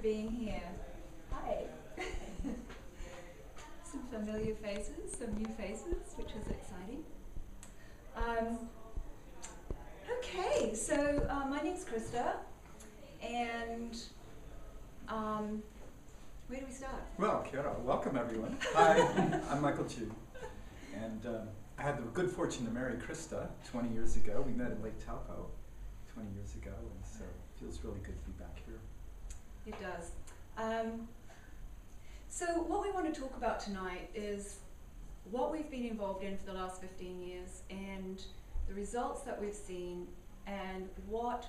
being here. Hi. Some familiar faces, some new faces, which is exciting. Okay, so my name's Krista, and where do we start? Well, kia ora. Welcome everyone. Hi, I'm Michael Chu, and I had the good fortune to marry Krista 20 years ago. We met in Lake Taupo 20 years ago, and so it feels really good to be back here. It does. So what we want to talk about tonight is what we've been involved in for the last 15 years and the results that we've seen and what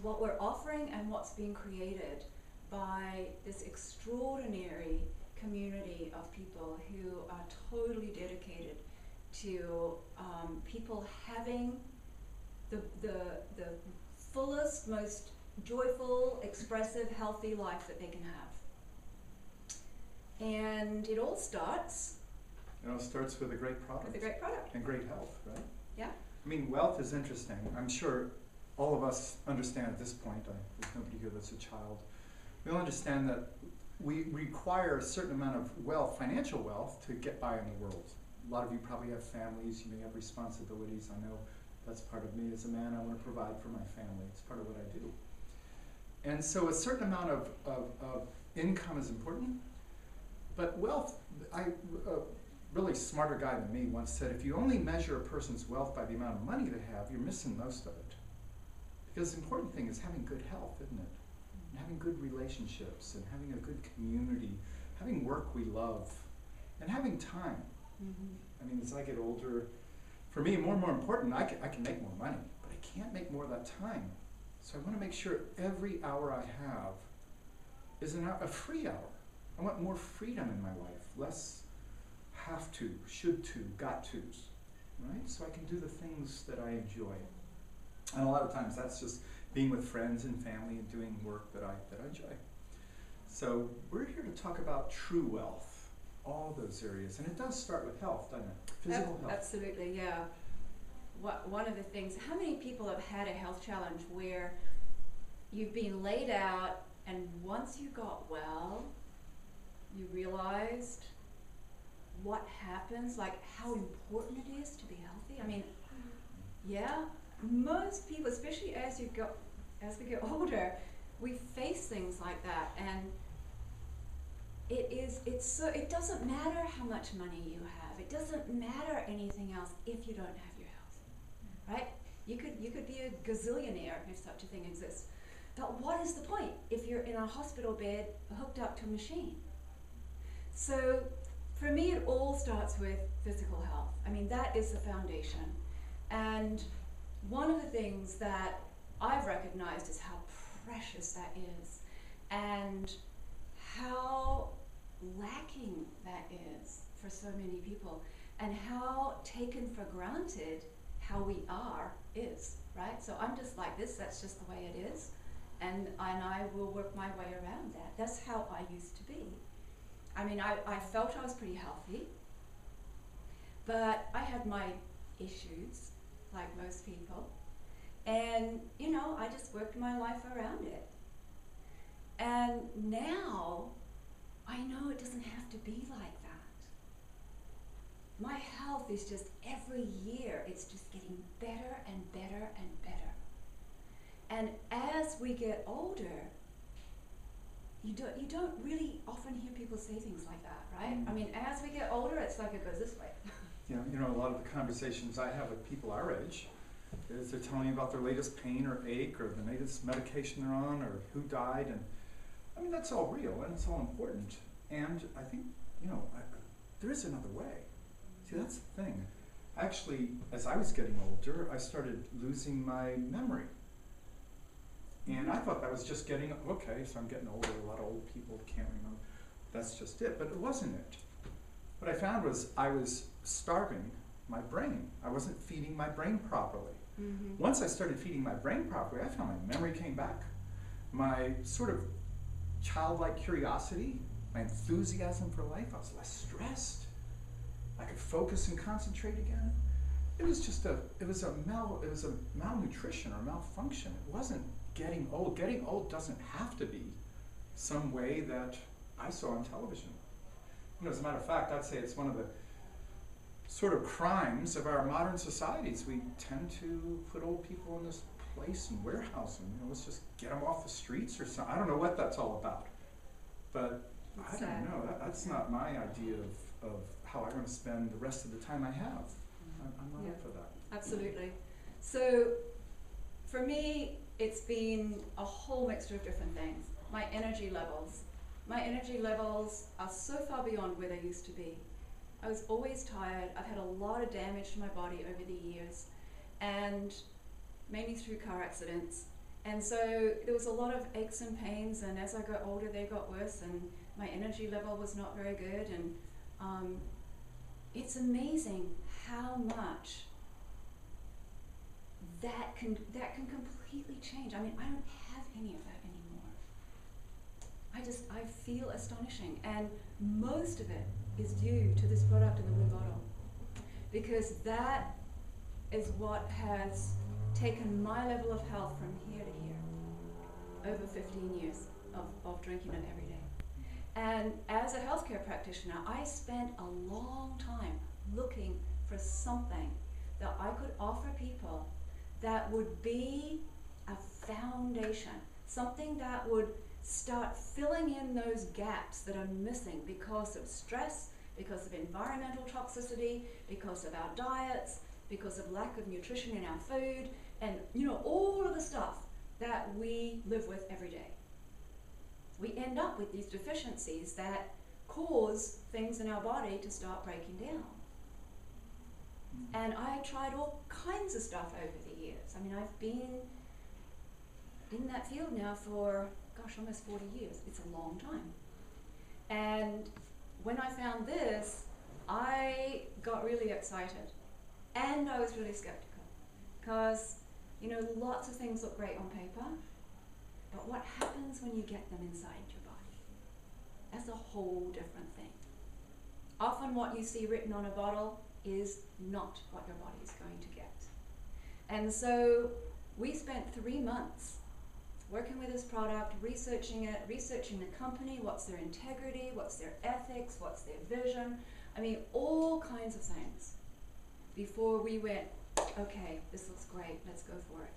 we're offering and what's being created by this extraordinary community of people who are totally dedicated to people having the fullest, most joyful, expressive, healthy life that they can have. And it all starts... It starts with a great product. With a great product. And great health, right? Yeah. I mean, wealth is interesting. I'm sure all of us understand at this point, there's nobody here that's a child, we all understand that we require a certain amount of wealth, financial wealth, to get by in the world. A lot of you probably have families, you may have responsibilities. I know that's part of me as a man. I want to provide for my family. It's part of what I do. And so a certain amount of income is important, but wealth, a really smarter guy than me once said, if you only measure a person's wealth by the amount of money they have, you're missing most of it. Because the important thing is having good health, isn't it? And having good relationships, and having a good community, having work we love, and having time. Mm-hmm. I mean, as I get older, for me, more and more important, I can make more money, but I can't make more of that time. So I want to make sure every hour I have is a free hour. I want more freedom in my life, less have to, should to, got to's, right? So I can do the things that I enjoy. And a lot of times that's just being with friends and family and doing work that I enjoy. So we're here to talk about true wealth, all those areas. And it does start with health, doesn't it? Physical health. Absolutely, yeah. One of the things, how many people have had a health challenge where you've been laid out and once you got well, you realized what happens, like how important it is to be healthy? I mean, yeah, most people, especially as we get older, we face things like that, and it doesn't matter how much money you have. It doesn't matter anything else if you don't have your health, right? You could be a gazillionaire if such a thing exists. But what is the point if you're in a hospital bed hooked up to a machine? So for me, it all starts with physical health. I mean, that is the foundation. And one of the things that I've recognized is how precious that is and how lacking that is for so many people, and how taken for granted how we are is, right? So I'm just like this, that's just the way it is, and I will work my way around that. That's how I used to be. I mean, I felt I was pretty healthy, but I had my issues, like most people, and you know, I just worked my life around it. And now, I know it doesn't have to be like that. My health is just, every year, it's just getting better and better and better. And as we get older, you don't really often hear people say things like that, right? I mean, as we get older, it's like it goes this way. You know, a lot of the conversations I have with people our age is they're telling me about their latest pain or ache or the latest medication they're on or who died. And I mean, that's all real and it's all important. And I think, you know, there is another way. See, that's the thing. Actually, as I was getting older, I started losing my memory. And I thought that was just getting, okay, so I'm getting older, a lot of old people can't remember. That's just it, but it wasn't it. What I found was I was starving my brain. I wasn't feeding my brain properly. Mm-hmm. Once I started feeding my brain properly, I found my memory came back. My sort of childlike curiosity, my enthusiasm for life, I was less stressed. I could focus and concentrate again. It was just a malnutrition or malfunction. It wasn't getting old. Getting old doesn't have to be some way that I saw on television. You know, as a matter of fact, I'd say it's one of the sort of crimes of our modern societies. We tend to put old people in this place and warehouse them. You know, let's just get them off the streets or something. I don't know what that's all about, but I don't know. That's not my idea of how I want to spend the rest of the time I have. I'm not up for that. Absolutely. So for me, it's been a whole mixture of different things. My energy levels are so far beyond where they used to be. I was always tired. I've had a lot of damage to my body over the years, and mainly through car accidents. And so there was a lot of aches and pains, and as I got older, they got worse, and my energy level was not very good. And it's amazing how much that can completely change. I mean, I don't have any of that anymore. I feel astonishing, and most of it is due to this product in the blue bottle, because that is what has taken my level of health from here to here over 15 years of drinking it every day. And as a healthcare practitioner, I spent a long time looking for something that I could offer people that would be a foundation, something that would start filling in those gaps that are missing because of stress, because of environmental toxicity, because of our diets, because of lack of nutrition in our food, and you know, all of the stuff that we live with every day. We end up with these deficiencies that cause things in our body to start breaking down. And I tried all kinds of stuff over the years. I mean, I've been in that field now for, gosh, almost 40 years. It's a long time. And when I found this, I got really excited. And I was really skeptical. Because, you know, lots of things look great on paper, but what happens when you get them inside your body? That's a whole different thing. Often what you see written on a bottle is not what your body is going to get. And so we spent 3 months working with this product, researching it, researching the company, what's their integrity, what's their ethics, what's their vision. I mean, all kinds of things before we went, okay, this looks great, let's go for it.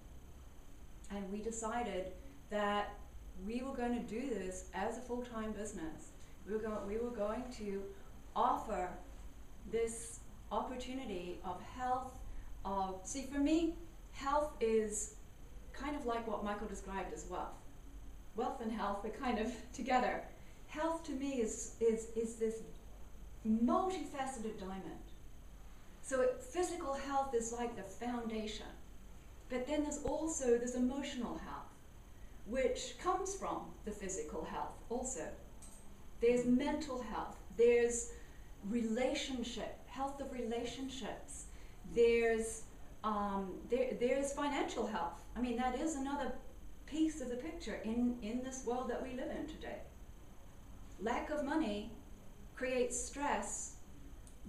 And we decided that we were going to do this as a full-time business. We were going to offer this opportunity of health, see, for me, health is kind of like what Michael described as wealth. Wealth and health are kind of together. Health to me is this multifaceted diamond. So physical health is like the foundation, but then there's emotional health, which comes from the physical health also. There's mental health, there's health of relationships, there's financial health. I mean, that is another piece of the picture in this world that we live in today. Lack of money creates stress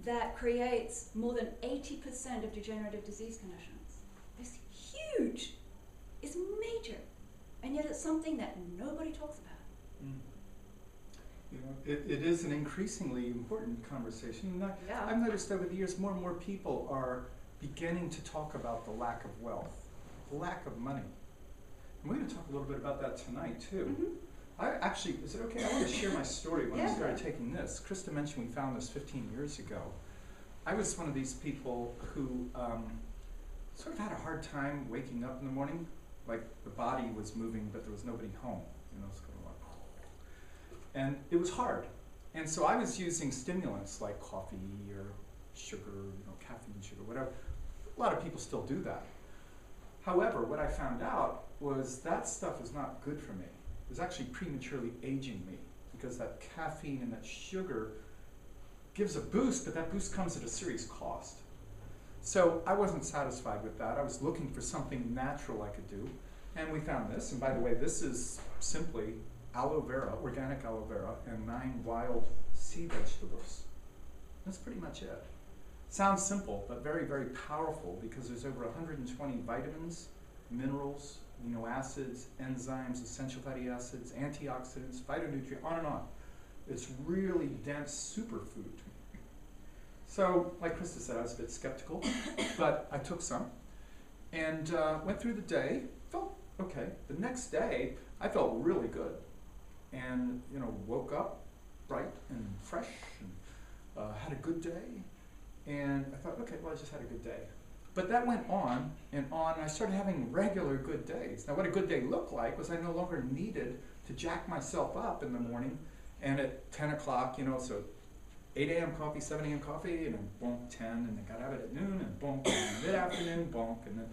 that creates more than 80% of degenerative disease conditions. It's huge. It's major. And yet it's something that nobody talks about. You know, it is an increasingly important conversation. And Yeah. I've noticed over the years more and more people are beginning to talk about the lack of wealth, the lack of money. And we're going to talk a little bit about that tonight too. Mm-hmm. I actually, is it okay? I want to share my story when I Yeah. started taking this. Krista mentioned we found this 15 years ago. I was one of these people who sort of had a hard time waking up in the morning, like the body was moving but there was nobody home. You know, it's kind of like, and it was hard. And so I was using stimulants like coffee or sugar, you know, caffeine, sugar, whatever. A lot of people still do that. However, what I found out was that stuff is not good for me. It was actually prematurely aging me because that caffeine and that sugar gives a boost, but that boost comes at a serious cost. So I wasn't satisfied with that. I was looking for something natural I could do, and we found this. And by the way, this is simply aloe vera, organic aloe vera, and 9 wild sea vegetables. That's pretty much it. Sounds simple, but very, very powerful because there's over 120 vitamins, minerals, amino acids, enzymes, essential fatty acids, antioxidants, phytonutrients, on and on. It's really dense superfood. So, like Krista said, I was a bit skeptical, but I took some and went through the day, felt okay. The next day, I felt really good and, woke up bright and fresh and had a good day. And I thought, okay, well, I just had a good day. But that went on, and I started having regular good days. Now, what a good day looked like was I no longer needed to jack myself up in the morning and at 10 o'clock, so 8 a.m. coffee, 7 a.m. coffee, and then bonk 10, and then got out of it at noon, and bonk, and mid-afternoon, bonk, and then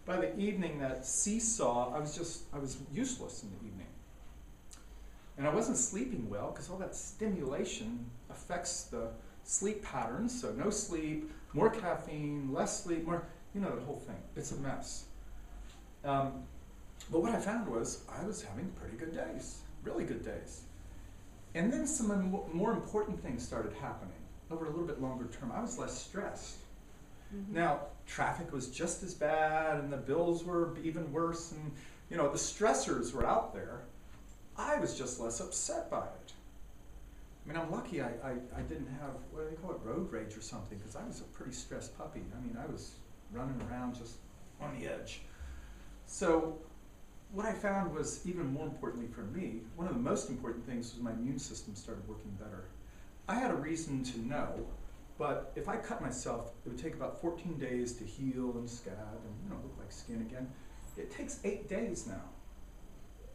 by the evening, that seesaw, I was useless in the evening. And I wasn't sleeping well, because all that stimulation affects the sleep patterns, so no sleep, more caffeine, less sleep, more, the whole thing. It's a mess. But what I found was I was having pretty good days, really good days. And then some more important things started happening over a little bit longer term. I was less stressed. Mm-hmm. Now, traffic was just as bad, and the bills were even worse, and the stressors were out there. I was just less upset by it. I mean, I'm lucky I didn't have, what do they call it, road rage or something, because I was a pretty stressed puppy. I mean, I was running around just on the edge. So what I found was, even more importantly for me, one of the most important things was my immune system started working better. I had a reason to know, but if I cut myself, it would take about 14 days to heal and scab and look like skin again. It takes 8 days now.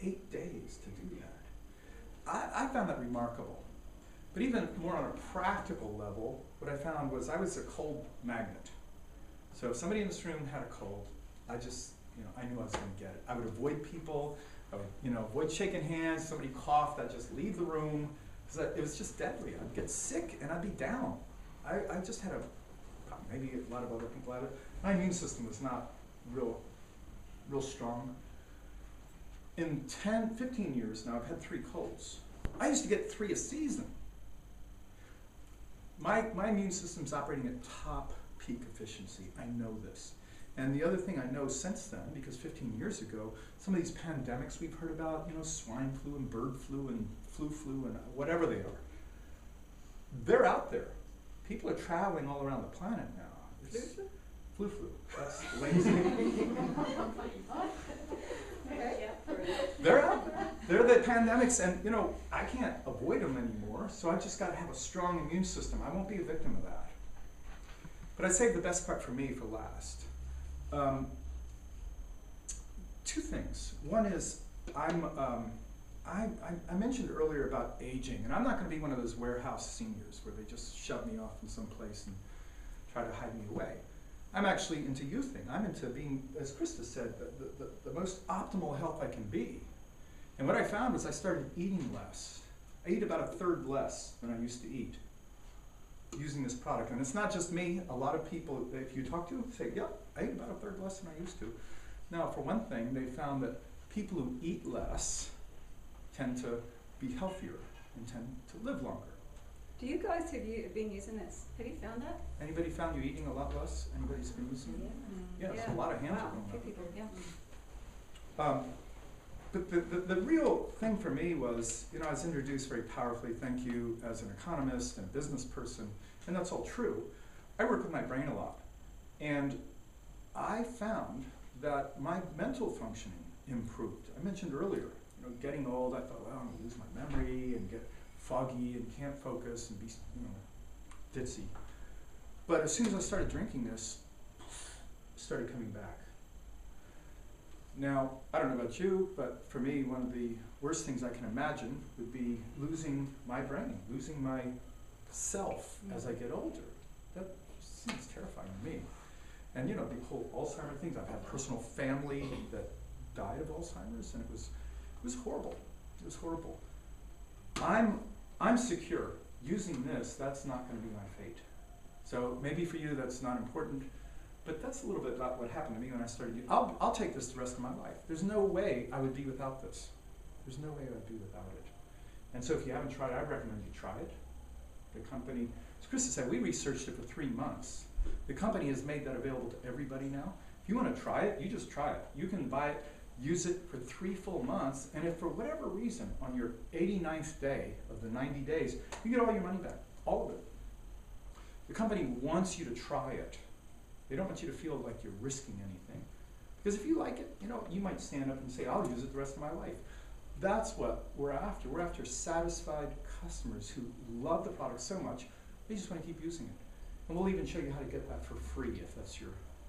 8 days to do that. I found that remarkable. But even more on a practical level, what I found was I was a cold magnet. So if somebody in this room had a cold, I just, I knew I was going to get it. I would avoid people. I would, avoid shaking hands. Somebody coughed, I'd just leave the room. It was just deadly. I'd get sick and I'd be down. I just had maybe a lot of other people had it. My immune system was not real strong. In 10, 15 years now, I've had 3 colds. I used to get 3 a season. My immune system's operating at top peak efficiency. I know this. And the other thing I know since then, because 15 years ago, some of these pandemics we've heard about, swine flu and bird flu and flu and whatever they are, they're out there. People are traveling all around the planet now. Flu? Flu. That's the latest thing. They're out there. They're the pandemics, and I can't avoid them anymore, so I just got to have a strong immune system. I won't be a victim of that. But I saved the best part for me for last. 2 things. One is I mentioned earlier about aging, and I'm not going to be one of those warehouse seniors where they just shove me off in some place and try to hide me away. I'm actually into youthing. I'm into being, as Krista said, the most optimal health I can be. And what I found was I started eating less. I eat about 1/3 less than I used to eat using this product. And it's not just me. A lot of people, if you talk to, say, yeah, I eat about 1/3 less than I used to. Now, for one thing, they found that people who eat less tend to be healthier and tend to live longer. Do you guys have been using this? Have you found that? Anybody found you eating a lot less? Anybody's been using it? Yeah, a lot of hands are going up. Few people, But the real thing for me was, I was introduced very powerfully, thank you, as an economist and a business person, and that's all true. I work with my brain a lot, and I found that my mental functioning improved. I mentioned earlier, getting old, I thought, well, I'm going to lose my memory and get foggy and can't focus and be, ditzy. But as soon as I started drinking this, it started coming back. Now, I don't know about you, but for me, one of the worst things I can imagine would be losing my brain, losing my self as I get older. That seems terrifying to me. And the whole Alzheimer's things, I've had personal family that died of Alzheimer's, and it was horrible. It was horrible. I'm secure. Using this, that's not going to be my fate. So maybe for you that's not important, but that's a little bit about what happened to me when I started. I'll take this the rest of my life. There's no way I would be without this. There's no way I would be without it. And so if you haven't tried it, I recommend you try it. The company, as Krista said, we researched it for 3 months. The company has made that available to everybody now. If you want to try it, you just try it. You can buy it. use it for 3 full months, and if for whatever reason, on your 89th day of the 90 days, you get all your money back, all of it. The company wants you to try it. They don't want you to feel like you're risking anything. Because if you like it, you might stand up and say, I'll use it the rest of my life. That's what we're after. We're after satisfied customers who love the product so much, they just want to keep using it. And we'll even show you how to get that for free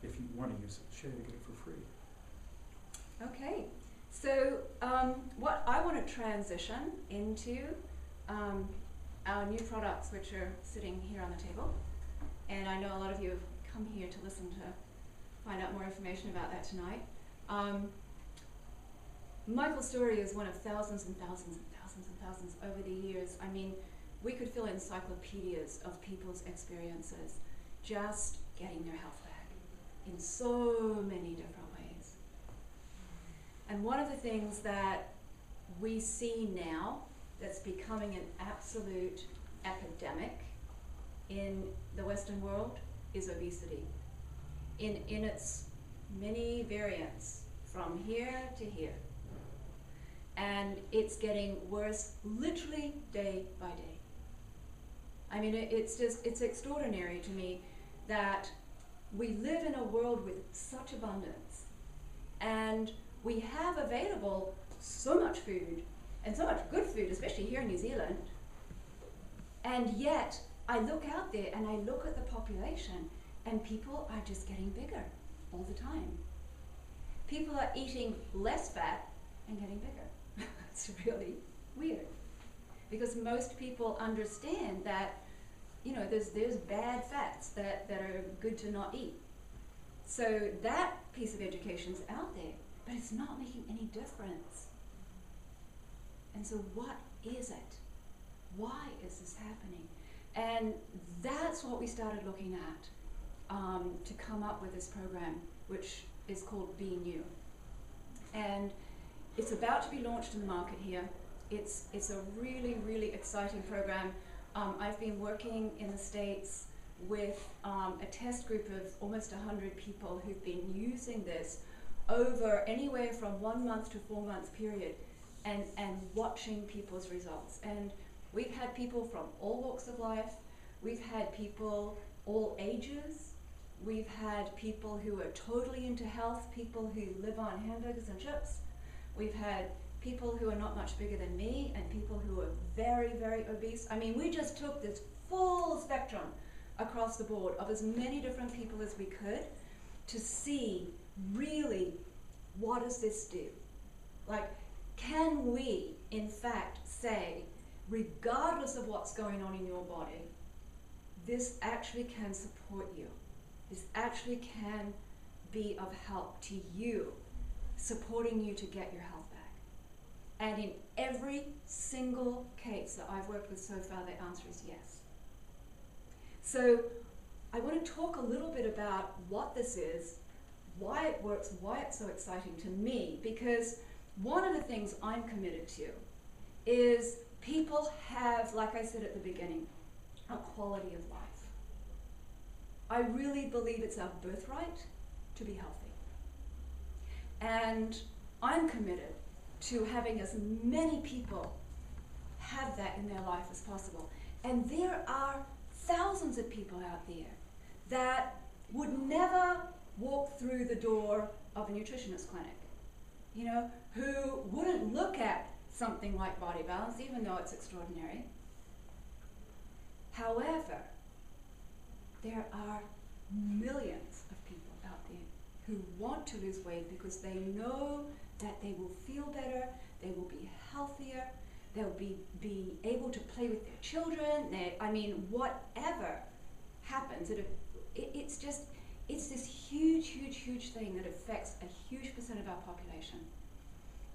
if you want to use it. Show you how to get it for free. Okay, so what I want to transition into our new products, which are sitting here on the table. And I know a lot of you have come here to listen to find out more information about that tonight. Michael's story is one of thousands and thousands and thousands and thousands over the years. I mean, we could fill encyclopedias of people's experiences just getting their health back in so many different ways. And one of the things that we see now that's becoming an absolute epidemic in the Western world is obesity. In its many variants, from here to here. And it's getting worse literally day by day. I mean, it's extraordinary to me that we live in a world with such abundance, and we have available so much food, and so much good food, especially here in New Zealand, and yet I look out there and I look at the population, and people are just getting bigger all the time. People are eating less fat and getting bigger. It's really weird, because most people understand that there's bad fats that are good to not eat. So that piece of education's out there, but it's not making any difference. And so what is it? Why is this happening? And that's what we started looking at to come up with this program, which is called Be New. And it's about to be launched in the market here. It's a really, really exciting program. I've been working in the States with a test group of almost 100 people who've been using this over anywhere from 1 month to 4 months period, and watching people's results. And we've had people from all walks of life. We've had people all ages. We've had people who are totally into health, people who live on hamburgers and chips. We've had people who are not much bigger than me, and people who are very, very obese. I mean, we just took this full spectrum across the board of as many different people as we could to see really what does this do? Like, can we in fact say, regardless of what's going on in your body, this actually can support you. This actually can be of help to you, supporting you to get your health back. And in every single case that I've worked with so far, the answer is yes. So I want to talk a little bit about what this is, why it works, why it's so exciting to me, because one of the things I'm committed to is people have, like I said at the beginning, a quality of life. I really believe it's our birthright to be healthy. And I'm committed to having as many people have that in their life as possible. And there are thousands of people out there that would never walk through the door of a nutritionist clinic, who wouldn't look at something like Body Balance, even though it's extraordinary. However, there are millions of people out there who want to lose weight because they know that they will feel better, they will be healthier, they'll be able to play with their children. Whatever happens, it's this huge, huge, huge thing that affects a huge percent of our population.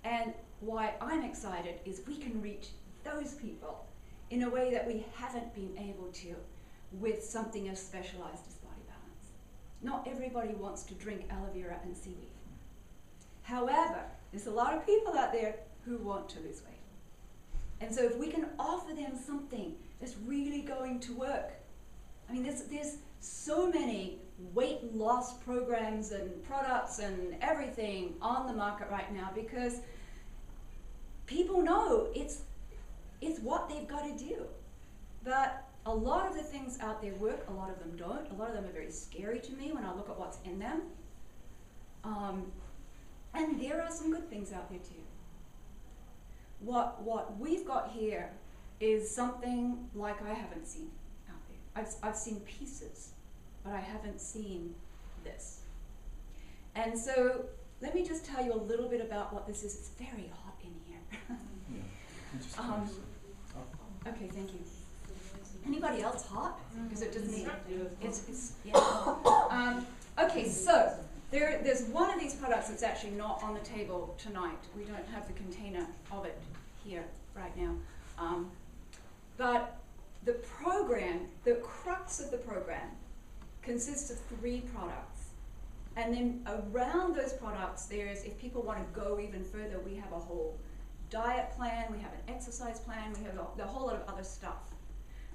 And why I'm excited is we can reach those people in a way that we haven't been able to with something as specialized as Body Balance. Not everybody wants to drink aloe vera and seaweed. However, there's a lot of people out there who want to lose weight. And so if we can offer them something that's really going to work. I mean, there's so many weight loss programs and products and everything on the market right now because people know it's what they've got to do. But a lot of the things out there work, a lot of them don't. A lot of them are very scary to me when I look at what's in them. And there are some good things out there too. What we've got here is something like I haven't seen out there. I've seen pieces, but I haven't seen this. And so let me just tell you a little bit about what this is. It's very hot in here. Okay, thank you. Anybody else hot? Is it just me? It's yeah. Okay, so there's one of these products that's actually not on the table tonight. We don't have the container of it here right now. But the program, the crux of the program, consists of 3 products. And then around those products, if people want to go even further, we have a whole diet plan, we have an exercise plan, we have a whole lot of other stuff.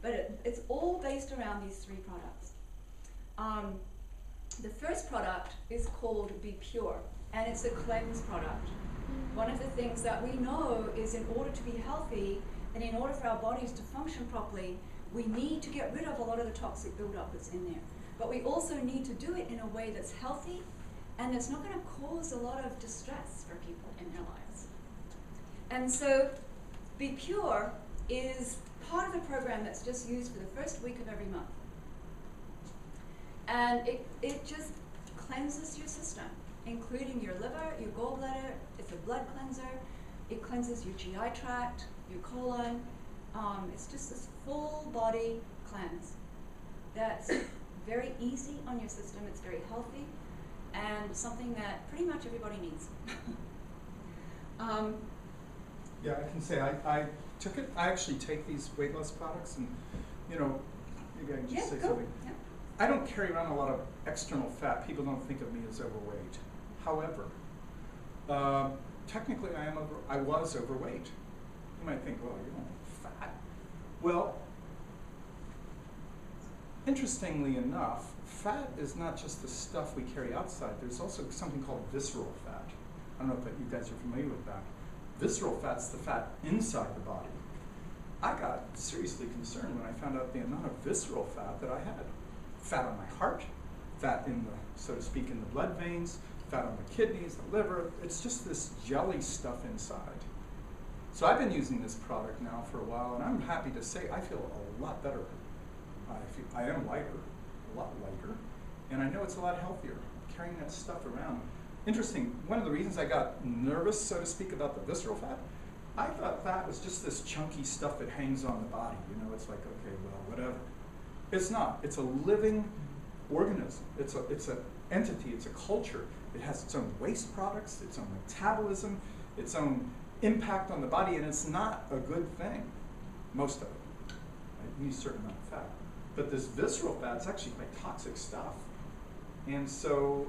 But it's all based around these 3 products. The first product is called Be Pure, and it's a cleanse product. One of the things that we know is in order to be healthy, and in order for our bodies to function properly, we need to get rid of a lot of the toxic buildup that's in there. But we also need to do it in a way that's healthy and that's not going to cause a lot of distress for people in their lives. And so Be Pure is part of the program that's just used for the first week of every month. And it just cleanses your system, including your liver, your gallbladder. It's a blood cleanser. It cleanses your GI tract, your colon. It's just this full body cleanse that's very easy on your system. It's very healthy and something that pretty much everybody needs. Yeah, I can say I took it. I actually take these weight loss products, and maybe I can just say something. Yeah. I don't carry around a lot of external fat. People don't think of me as overweight. However, technically I was overweight. You might think, well, you're fat. Well, interestingly enough, fat is not just the stuff we carry outside. There's also something called visceral fat. I don't know if you guys are familiar with that. Visceral fat's the fat inside the body. I got seriously concerned when I found out the amount of visceral fat that I had. Fat on my heart, fat in the, so to speak, in the blood veins, fat on the kidneys, the liver. It's just this jelly stuff inside. So I've been using this product now for a while, and I'm happy to say I feel a lot better. I am lighter, a lot lighter, and I know it's a lot healthier, carrying that stuff around. Interesting, one of the reasons I got nervous, so to speak, about the visceral fat, I thought fat was just this chunky stuff that hangs on the body. It's like, okay, well, whatever. It's not. It's a living organism. It's an entity. It's a culture. It has its own waste products, its own metabolism, its own impact on the body, and it's not a good thing, most of it. Right? You need a certain amount of fat. But this visceral fat is actually like toxic stuff. And so,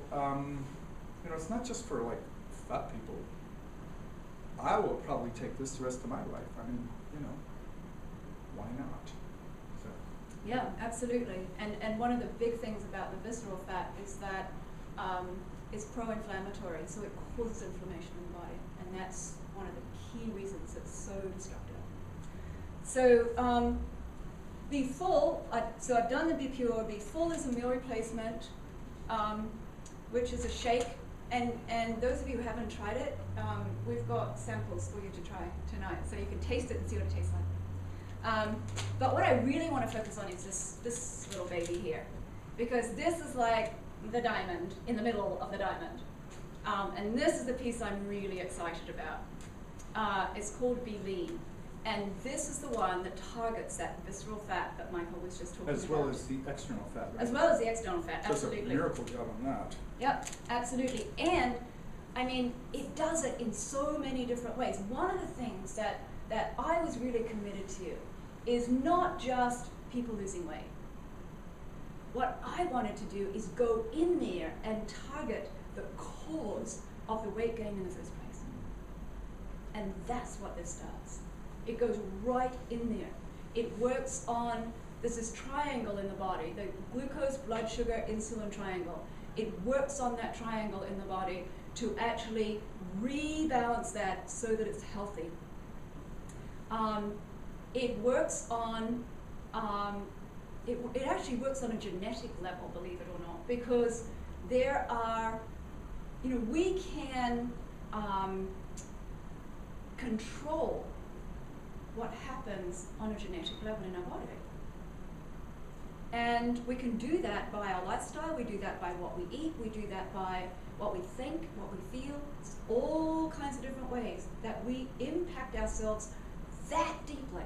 it's not just for like fat people. I will probably take this the rest of my life. I mean, why not? So. Yeah, absolutely. And one of the big things about the visceral fat is that it's pro-inflammatory, so it causes inflammation in the body, and that's one of the key reasons it's so destructive. So Be Full, so I've done the Be Pure. Be Full is a meal replacement, which is a shake. And those of you who haven't tried it, we've got samples for you to try tonight, so you can taste it and see what it tastes like. But what I really want to focus on is this little baby here, because this is like the diamond in the middle of the diamond. And this is the piece I'm really excited about. It's called Be Lean. And this is the one that targets that visceral fat that Michael was just talking about. As well as the external fat, right? As well as the external fat, So absolutely. it's a miracle job on that. Yep, absolutely. And, I mean, it does it in so many different ways. One of the things that I was really committed to is not just people losing weight. What I wanted to do is go in there and target the cause of the weight gain in the first place. And that's what this does. It goes right in there. It works on there's this triangle in the body, the glucose, blood sugar, insulin triangle. It works on that triangle in the body to actually rebalance that so that it's healthy. It works on, it actually works on a genetic level, believe it or not, because there are, we can control what happens on a genetic level in our body. And we can do that by our lifestyle, we do that by what we eat, we do that by what we think, what we feel. It's all kinds of different ways that we impact ourselves that deeply.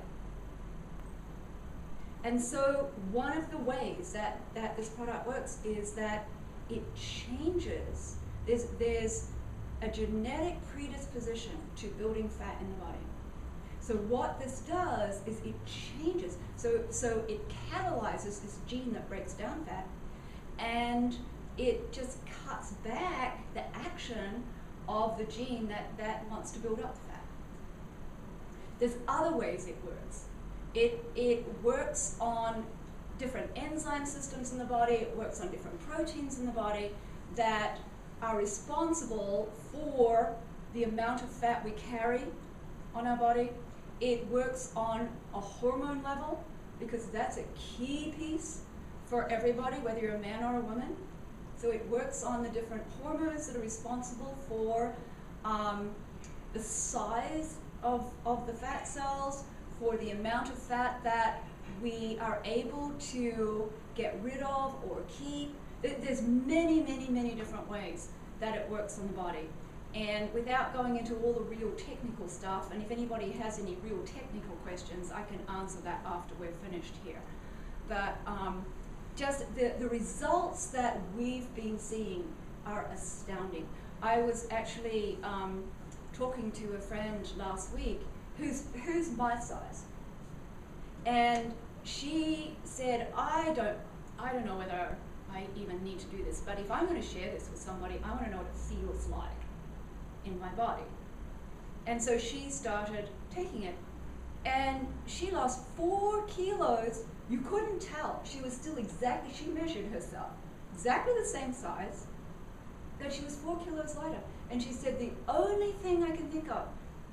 And so one of the ways that this product works is that it changes. There's a genetic predisposition to building fat in the body. So what this does is it changes. So it catalyzes this gene that breaks down fat, and it just cuts back the action of the gene that wants to build up the fat. There's other ways it works. It works on different enzyme systems in the body, it works on different proteins in the body that are responsible for the amount of fat we carry on our body. It works on a hormone level, because that's a key piece for everybody, whether you're a man or a woman. So it works on the different hormones that are responsible for the size of the fat cells, for the amount of fat that we are able to get rid of or keep. There's many, many, many different ways that it works on the body. And without going into all the real technical stuff, and if anybody has any real technical questions, I can answer that after we're finished here. But just the results that we've been seeing are astounding. I was actually talking to a friend last week who's my size, and she said, I don't know whether I even need to do this, but if I'm going to share this with somebody, I want to know what it feels like in my body. And so she started taking it, and she lost 4 kilos. You couldn't tell. She was still she measured herself exactly the same size, but she was 4 kilos lighter. And she said, the only thing I can think of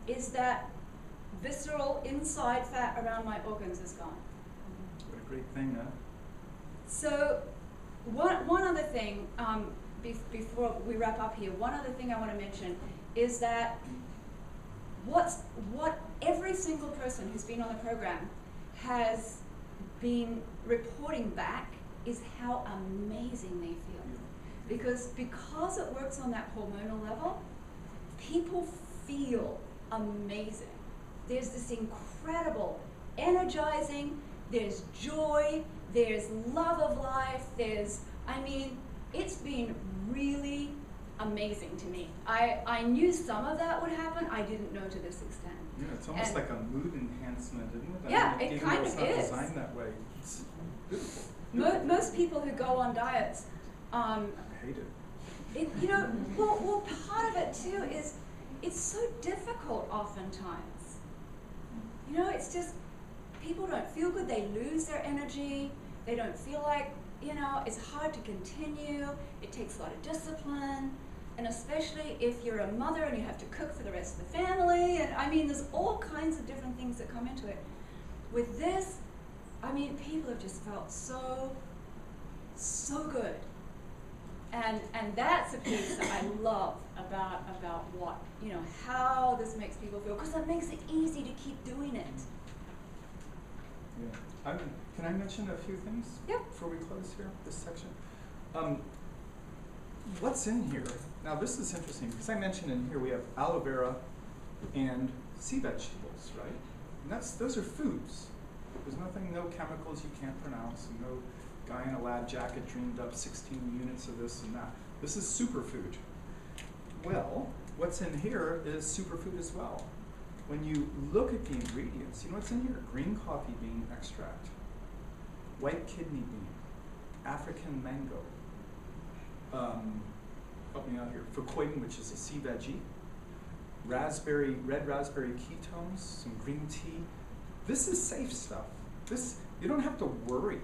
is that visceral inside fat around my organs is gone. What a great thing, huh? So one other thing, before we wrap up here, one other thing I want to mention is that what every single person who's been on the program has been reporting back is how amazing they feel. Because it works on that hormonal level, people feel amazing. There's this incredible energizing, there's joy, there's love of life, it's been really amazing to me. I knew some of that would happen, I didn't know to this extent. Yeah, it's almost like a mood enhancement, isn't it? Yeah, it kind of is. Even though it's not designed that way, it's beautiful. Most people who go on diets, I hate it. Well, part of it too is it's so difficult oftentimes. It's just people don't feel good, they lose their energy, they don't feel like, it's hard to continue, it takes a lot of discipline, and especially if you're a mother and you have to cook for the rest of the family, and there's all kinds of different things that come into it. With this, people have just felt so good. And that's a piece that I love about what, how this makes people feel, because that makes it easy to keep doing it. Yeah. Can I mention a few things before we close here, this section? What's in here? Now this is interesting, because I mentioned in here we have aloe vera and sea vegetables, right? And those are foods. There's no chemicals you can't pronounce, and no guy in a lab jacket dreamed up 16 units of this and that. This is superfood. Well, what's in here is superfood as well. When you look at the ingredients, you know what's in here? Green coffee bean extract, white kidney bean, African mango, help me out here, fukoidan, which is a sea veggie, red raspberry ketones, some green tea. This is safe stuff. You don't have to worry,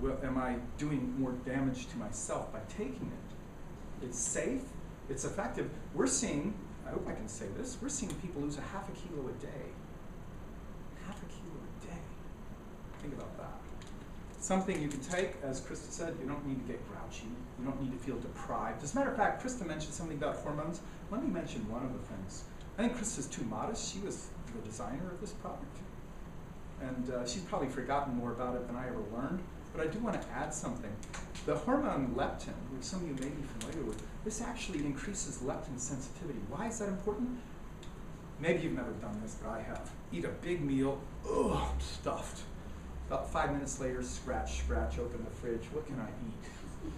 well, am I doing more damage to myself by taking it? It's safe, it's effective. We're seeing, I hope I can say this, we're seeing people lose a half a kilo a day. Half a kilo a day. Think about that. Something you can take, as Krista said, you don't need to get grouchy. You don't need to feel deprived. As a matter of fact, Krista mentioned something about hormones. Let me mention one of the things. I think Krista's too modest. She was the designer of this product. And she's probably forgotten more about it than I ever learned. But I do want to add something. The hormone leptin, which some of you may be familiar with, this actually increases leptin sensitivity. Why is that important? Maybe you've never done this, but I have. Eat a big meal, ugh, I'm stuffed. About 5 minutes later, scratch, open the fridge, what can I eat?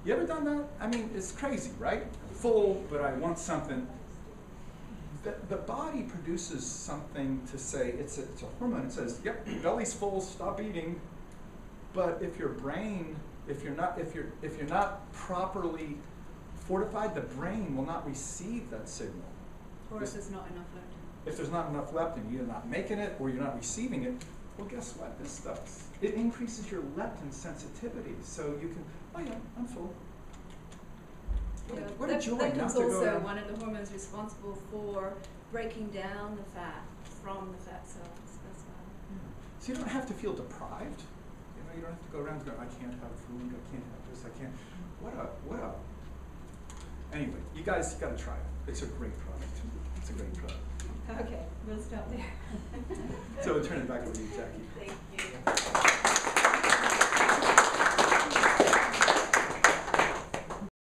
You ever done that? I mean, it's crazy, right? I'm full, but I want something. The body produces something to say, it's a hormone. It says, yep, belly's full, stop eating. But if your brain, if you're not properly fortified, the brain will not receive that signal. Or if there's not enough leptin. If there's not enough leptin, you're either not making it or you're not receiving it. Well, guess what this does? It increases your leptin sensitivity. So you can, oh yeah, I'm full. What a joy. Leptin's also one of the hormones responsible for breaking down the fat from the fat cells. That's why. Yeah. So you don't have to feel deprived. You know, you don't have to go around going, I can't have food, I can't have this, I can't. What a. Anyway, you guys got to try it. It's a great product. It's a great product. Okay, we'll stop there. So we'll turn it back over to you, Jackie. Thank you.